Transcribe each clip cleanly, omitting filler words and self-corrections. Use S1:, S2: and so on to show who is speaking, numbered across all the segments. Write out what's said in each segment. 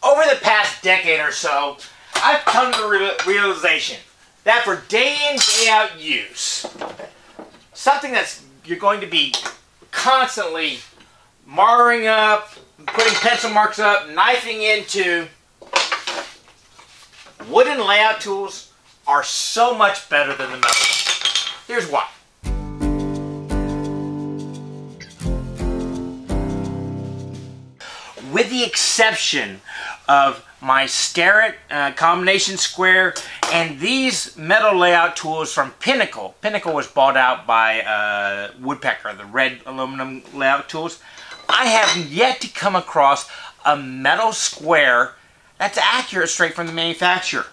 S1: Over the past decade or so, I've come to the realization that for day in, day out use, something that's you're going to be constantly marring up, putting pencil marks up, knifing into, wooden layout tools are so much better than the metal. Here's why. With the exception of my Starrett combination square and these metal layout tools from Pinnacle. Pinnacle was bought out by Woodpecker, the red aluminum layout tools. I have yet to come across a metal square that's accurate straight from the manufacturer.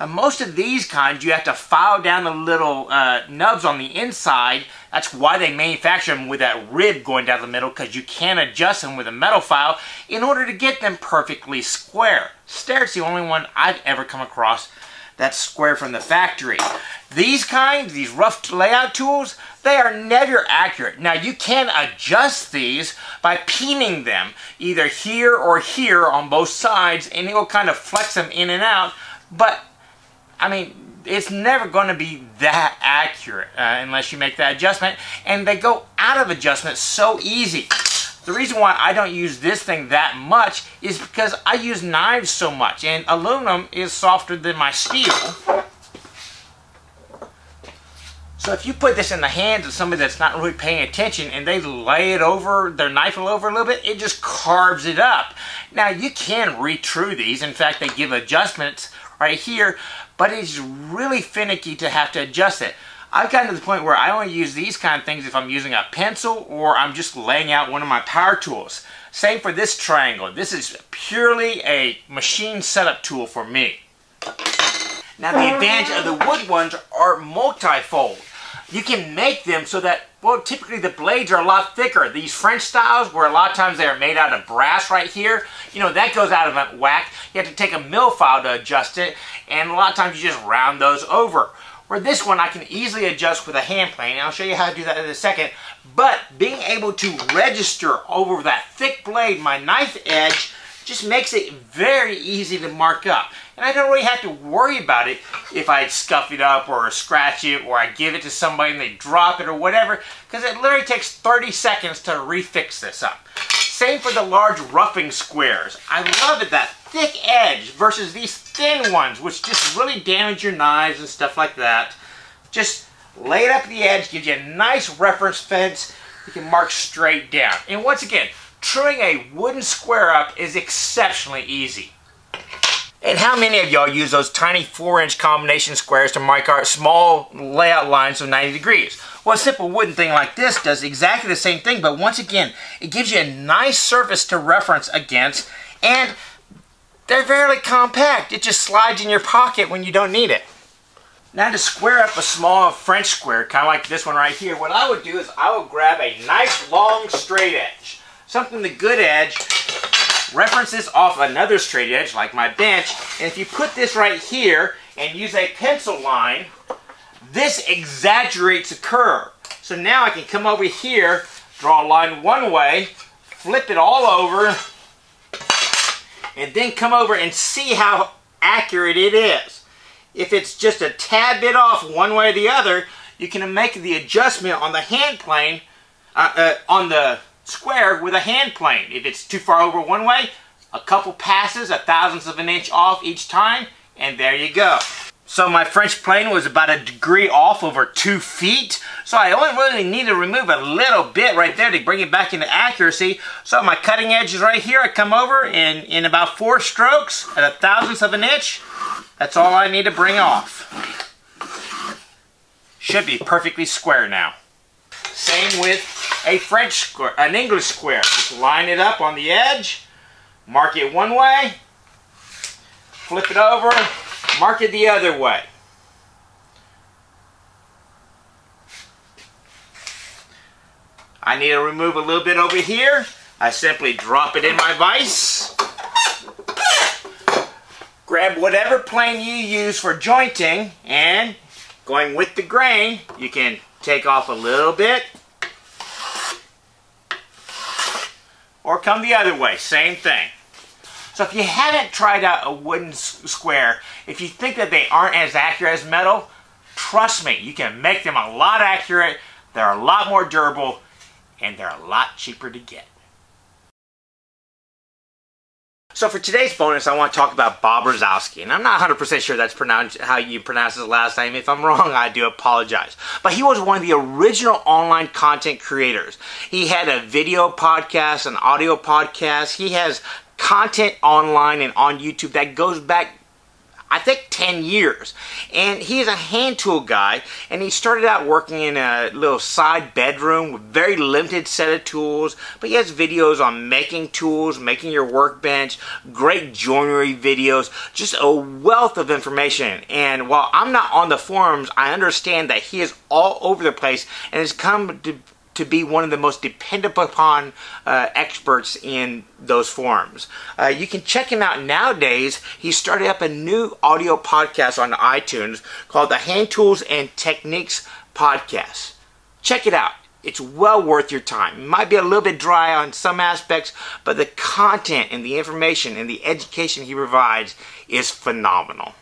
S1: Most of these kinds, you have to file down the little nubs on the inside. That's why they manufacture them with that rib going down the middle, because you can't adjust them with a metal file in order to get them perfectly square. Starrett's the only one I've ever come across that's square from the factory. These kinds, these rough layout tools, they are never accurate. Now you can adjust these by peening them either here or here on both sides, and it will kind of flex them in and out, but I mean, it's never going to be that accurate unless you make that adjustment, and they go out of adjustment so easy. The reason why I don't use this thing that much is because I use knives so much, and aluminum is softer than my steel. So if you put this in the hands of somebody that's not really paying attention and they lay it over, their knife over a little bit, it just carves it up. Now you can retrue these. In fact, they give adjustments right here, but it's really finicky to have to adjust it. I've gotten to the point where I only use these kind of things if I'm using a pencil or I'm just laying out one of my power tools. Same for this triangle. This is purely a machine setup tool for me. Now the advantage of the wood ones are multi-fold. You can make them so that, well, typically the blades are a lot thicker. These French styles, where a lot of times they are made out of brass right here, you know, that goes out of whack. You have to take a mill file to adjust it, and a lot of times you just round those over. Where this one I can easily adjust with a hand plane, and I'll show you how to do that in a second. But being able to register over that thick blade, my knife edge, just makes it very easy to mark up. And I don't really have to worry about it if I scuff it up or scratch it or I give it to somebody and they drop it or whatever, because it literally takes 30 seconds to refix this up. Same for the large roughing squares. I love it, that thick edge versus these thin ones, which just really damage your knives and stuff like that. Just lay it up the edge, gives you a nice reference fence. You can mark straight down. And once again, truing a wooden square up is exceptionally easy. And how many of y'all use those tiny 4-inch combination squares to mark our small layout lines of 90 degrees? Well, a simple wooden thing like this does exactly the same thing, but once again, it gives you a nice surface to reference against, and they're very compact. It just slides in your pocket when you don't need it. Now to square up a small French square, kind of like this one right here, what I would do is I would grab a nice long straight edge. Something the good edge, reference this off another straight edge like my bench, and if you put this right here and use a pencil line, this exaggerates the curve. So now I can come over here, draw a line one way, flip it all over, and then come over and see how accurate it is. If it's just a tad bit off one way or the other, you can make the adjustment on the hand plane, on the square with a hand plane. If it's too far over one way, a couple passes, a thousandth of an inch off each time, and there you go. So my French plane was about a degree off over 2 feet, so I only really need to remove a little bit right there to bring it back into accuracy. So my cutting edge is right here. I come over and in about 4 strokes at a thousandth of an inch, that's all I need to bring off. Should be perfectly square now. Same with a French square, an English square. Just line it up on the edge, mark it one way, flip it over, mark it the other way. I need to remove a little bit over here. I simply drop it in my vise. Grab whatever plane you use for jointing, and going with the grain, you can take off a little bit, or come the other way, same thing. So if you haven't tried out a wooden square, if you think that they aren't as accurate as metal, trust me, you can make them a lot accurate, they're a lot more durable, and they're a lot cheaper to get. So for today's bonus, I want to talk about Bob Rozaieski, and I'm not 100% sure that's how you pronounce his last name. If I'm wrong, I do apologize. But he was one of the original online content creators. He had a video podcast, an audio podcast. He has content online and on YouTube that goes back, I think, 10 years. And he's a hand tool guy, and he started out working in a little side bedroom with very limited set of tools, but he has videos on making tools, making your workbench, great joinery videos, just a wealth of information. And while I'm not on the forums, I understand that he is all over the place and has come to be one of the most depended upon experts in those forums. You can check him out nowadays. He started up a new audio podcast on iTunes called the Hand Tools and Techniques Podcast. Check it out. It's well worth your time. It might be a little bit dry on some aspects, but the content and the information and the education he provides is phenomenal.